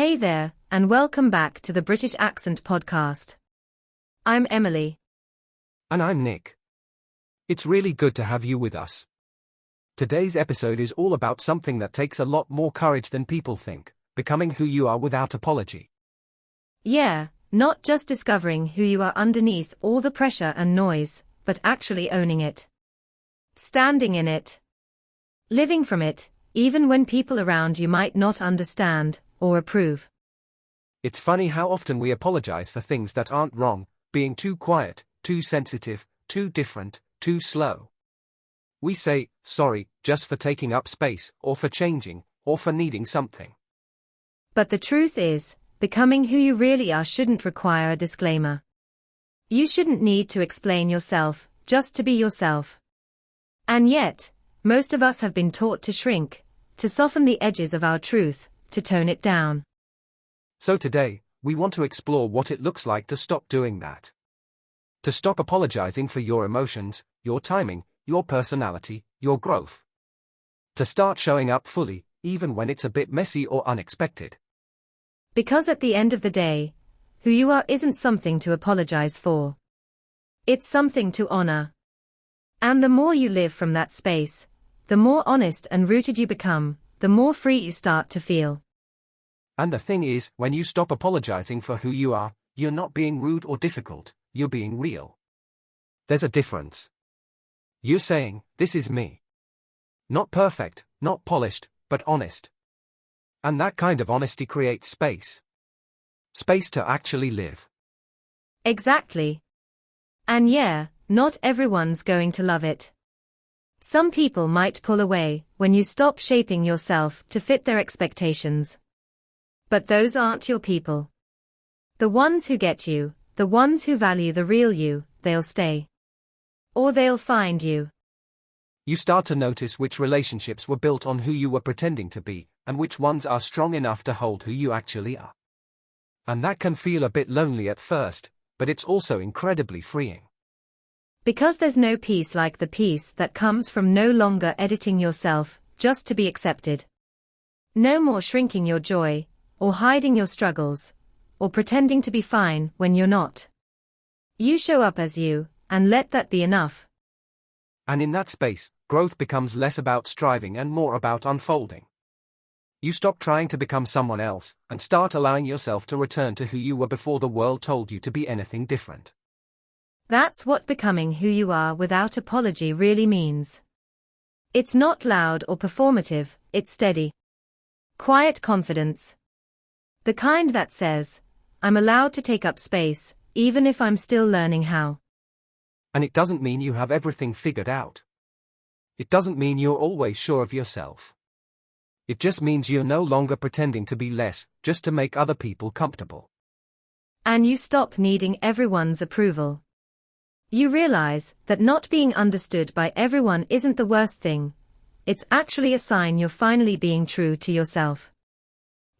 Hey there, and welcome back to the British Accent Podcast. I'm Emily. And I'm Nick. It's really good to have you with us. Today's episode is all about something that takes a lot more courage than people think, becoming who you are without apology. Yeah, not just discovering who you are underneath all the pressure and noise, but actually owning it. Standing in it. Living from it, even when people around you might not understand or approve. It's funny how often we apologize for things that aren't wrong, being too quiet, too sensitive, too different, too slow. We say, sorry, just for taking up space, or for changing, or for needing something. But the truth is, becoming who you really are shouldn't require a disclaimer. You shouldn't need to explain yourself, just to be yourself. And yet, most of us have been taught to shrink, to soften the edges of our truth, to tone it down. So today, we want to explore what it looks like to stop doing that. To stop apologizing for your emotions, your timing, your personality, your growth. To start showing up fully, even when it's a bit messy or unexpected. Because at the end of the day, who you are isn't something to apologize for. It's something to honor. And the more you live from that space, the more honest and rooted you become, the more free you start to feel. And the thing is, when you stop apologizing for who you are, you're not being rude or difficult, you're being real. There's a difference. You're saying, this is me. Not perfect, not polished, but honest. And that kind of honesty creates space. Space to actually live. Exactly. And yeah, not everyone's going to love it. Some people might pull away when you stop shaping yourself to fit their expectations. But those aren't your people. The ones who get you, the ones who value the real you, they'll stay. Or they'll find you. You start to notice which relationships were built on who you were pretending to be, and which ones are strong enough to hold who you actually are. And that can feel a bit lonely at first, but it's also incredibly freeing. Because there's no peace like the peace that comes from no longer editing yourself, just to be accepted. No more shrinking your joy, or hiding your struggles, or pretending to be fine when you're not. You show up as you, and let that be enough. And in that space, growth becomes less about striving and more about unfolding. You stop trying to become someone else, and start allowing yourself to return to who you were before the world told you to be anything different. That's what becoming who you are without apology really means. It's not loud or performative, it's steady. Quiet confidence. The kind that says, I'm allowed to take up space, even if I'm still learning how. And it doesn't mean you have everything figured out. It doesn't mean you're always sure of yourself. It just means you're no longer pretending to be less, just to make other people comfortable. And you stop needing everyone's approval. You realize that not being understood by everyone isn't the worst thing. It's actually a sign you're finally being true to yourself.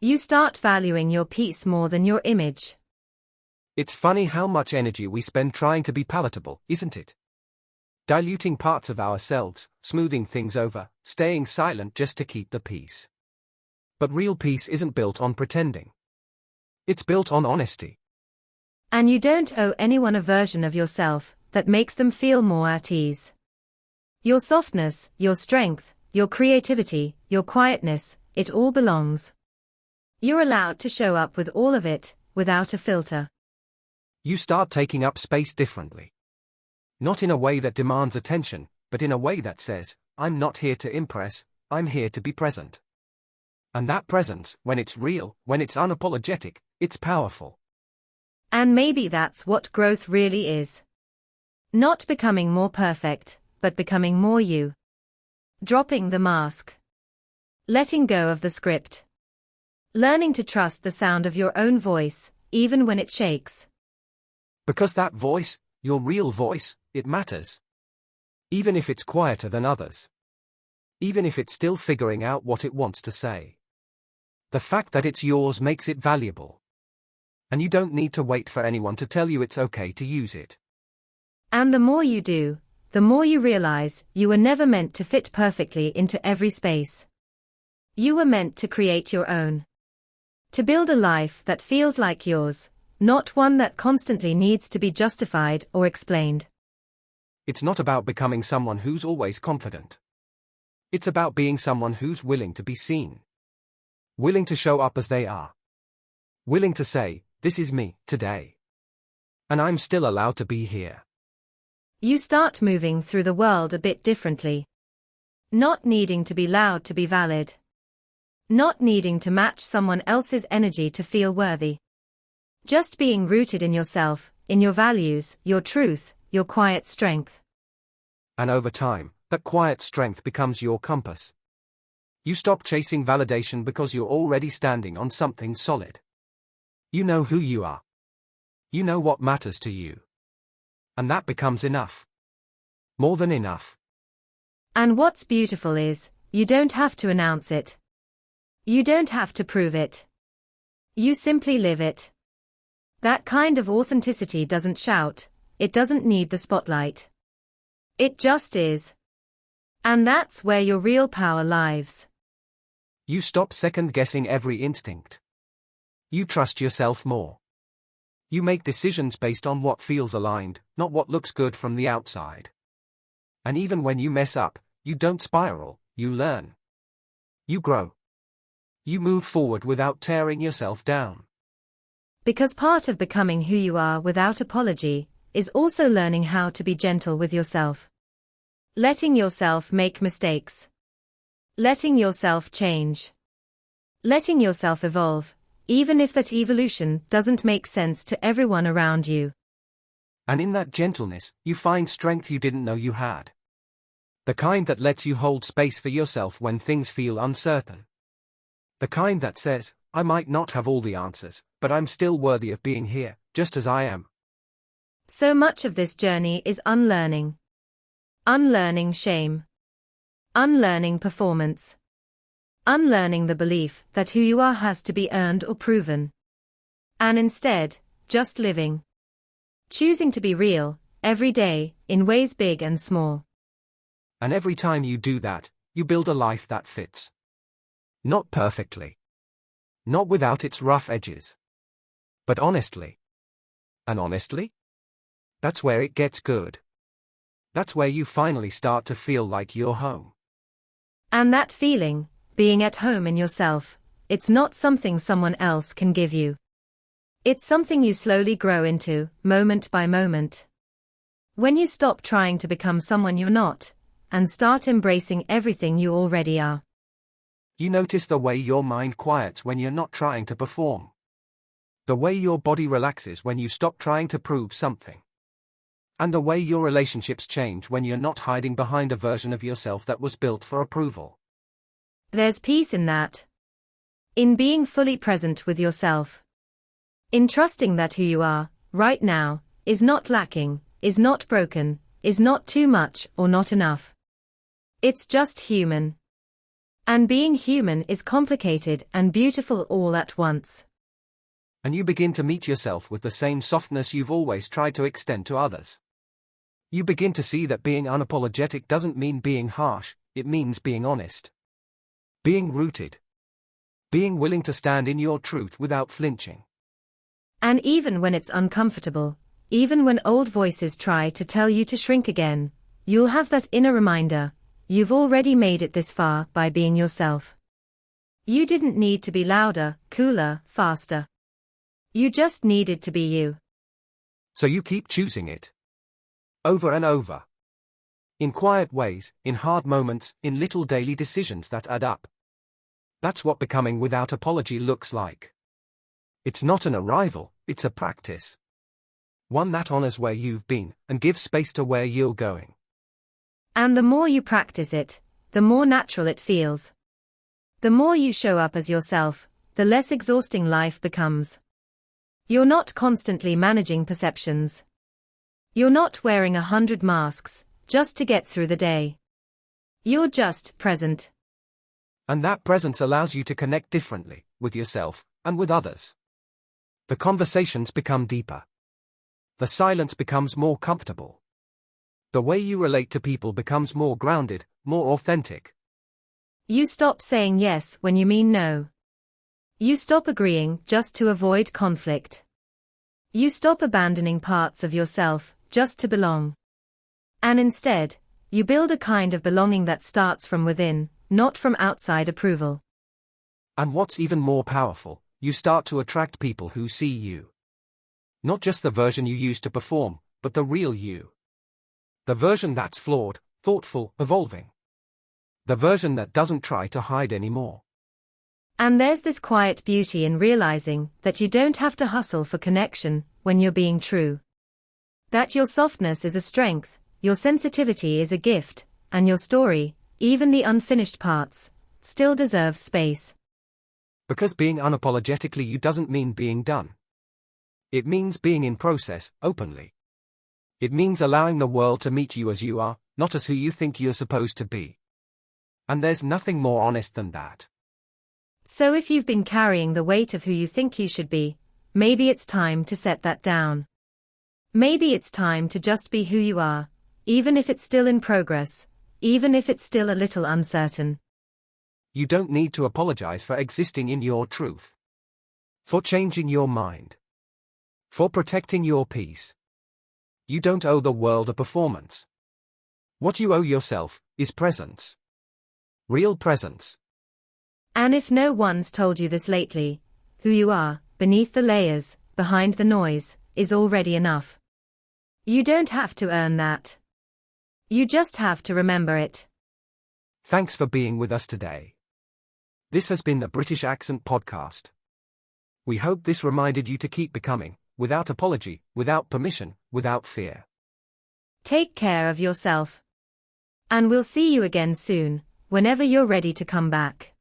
You start valuing your peace more than your image. It's funny how much energy we spend trying to be palatable, isn't it? Diluting parts of ourselves, smoothing things over, staying silent just to keep the peace. But real peace isn't built on pretending. It's built on honesty. And you don't owe anyone a version of yourself that makes them feel more at ease. Your softness, your strength, your creativity, your quietness, it all belongs. You're allowed to show up with all of it, without a filter. You start taking up space differently. Not in a way that demands attention, but in a way that says, I'm not here to impress, I'm here to be present. And that presence, when it's real, when it's unapologetic, it's powerful. And maybe that's what growth really is. Not becoming more perfect, but becoming more you. Dropping the mask. Letting go of the script. Learning to trust the sound of your own voice, even when it shakes. Because that voice, your real voice, it matters. Even if it's quieter than others. Even if it's still figuring out what it wants to say. The fact that it's yours makes it valuable. And you don't need to wait for anyone to tell you it's okay to use it. And the more you do, the more you realize you were never meant to fit perfectly into every space. You were meant to create your own. To build a life that feels like yours, not one that constantly needs to be justified or explained. It's not about becoming someone who's always confident. It's about being someone who's willing to be seen. Willing to show up as they are. Willing to say, this is me, today. And I'm still allowed to be here. You start moving through the world a bit differently. Not needing to be loud to be valid. Not needing to match someone else's energy to feel worthy. Just being rooted in yourself, in your values, your truth, your quiet strength. And over time, that quiet strength becomes your compass. You stop chasing validation because you're already standing on something solid. You know who you are. You know what matters to you. And that becomes enough. More than enough. And what's beautiful is, you don't have to announce it. You don't have to prove it. You simply live it. That kind of authenticity doesn't shout, it doesn't need the spotlight. It just is. And that's where your real power lies. You stop second-guessing every instinct. You trust yourself more. You make decisions based on what feels aligned, not what looks good from the outside. And even when you mess up, you don't spiral, you learn. You grow. You move forward without tearing yourself down. Because part of becoming who you are without apology is also learning how to be gentle with yourself. Letting yourself make mistakes. Letting yourself change. Letting yourself evolve, even if that evolution doesn't make sense to everyone around you. And in that gentleness, you find strength you didn't know you had. The kind that lets you hold space for yourself when things feel uncertain. The kind that says, I might not have all the answers, but I'm still worthy of being here, just as I am. So much of this journey is unlearning. Unlearning shame. Unlearning performance. Unlearning the belief that who you are has to be earned or proven. And instead, just living. Choosing to be real, every day, in ways big and small. And every time you do that, you build a life that fits. Not perfectly. Not without its rough edges. But honestly. And honestly? That's where it gets good. That's where you finally start to feel like you're home. And that feeling, being at home in yourself, it's not something someone else can give you. It's something you slowly grow into, moment by moment. When you stop trying to become someone you're not, and start embracing everything you already are. You notice the way your mind quiets when you're not trying to perform. The way your body relaxes when you stop trying to prove something. And the way your relationships change when you're not hiding behind a version of yourself that was built for approval. There's peace in that. In being fully present with yourself. In trusting that who you are, right now, is not lacking, is not broken, is not too much or not enough. It's just human. And being human is complicated and beautiful all at once. And you begin to meet yourself with the same softness you've always tried to extend to others. You begin to see that being unapologetic doesn't mean being harsh, it means being honest. Being rooted. Being willing to stand in your truth without flinching. And even when it's uncomfortable, even when old voices try to tell you to shrink again, you'll have that inner reminder. You've already made it this far by being yourself. You didn't need to be louder, cooler, faster. You just needed to be you. So you keep choosing it. Over and over. In quiet ways, in hard moments, in little daily decisions that add up. That's what becoming without apology looks like. It's not an arrival, it's a practice. One that honors where you've been, and gives space to where you're going. And the more you practice it, the more natural it feels. The more you show up as yourself, the less exhausting life becomes. You're not constantly managing perceptions. You're not wearing 100 masks, just to get through the day. You're just present. And that presence allows you to connect differently, with yourself, and with others. The conversations become deeper. The silence becomes more comfortable. The way you relate to people becomes more grounded, more authentic. You stop saying yes when you mean no. You stop agreeing just to avoid conflict. You stop abandoning parts of yourself just to belong. And instead, you build a kind of belonging that starts from within, not from outside approval. And what's even more powerful, you start to attract people who see you. Not just the version you used to perform, but the real you. The version that's flawed, thoughtful, evolving. The version that doesn't try to hide anymore. And there's this quiet beauty in realizing that you don't have to hustle for connection when you're being true. That your softness is a strength, your sensitivity is a gift, and your story, even the unfinished parts, still deserves space. Because being unapologetically you doesn't mean being done. It means being in process, openly. It means allowing the world to meet you as you are, not as who you think you're supposed to be. And there's nothing more honest than that. So if you've been carrying the weight of who you think you should be, maybe it's time to set that down. Maybe it's time to just be who you are, even if it's still in progress, even if it's still a little uncertain. You don't need to apologize for existing in your truth. For changing your mind. For protecting your peace. You don't owe the world a performance. What you owe yourself is presence. Real presence. And if no one's told you this lately, who you are, beneath the layers, behind the noise, is already enough. You don't have to earn that. You just have to remember it. Thanks for being with us today. This has been the British Accent Podcast. We hope this reminded you to keep becoming, without apology, without permission, without fear. Take care of yourself. And we'll see you again soon, whenever you're ready to come back.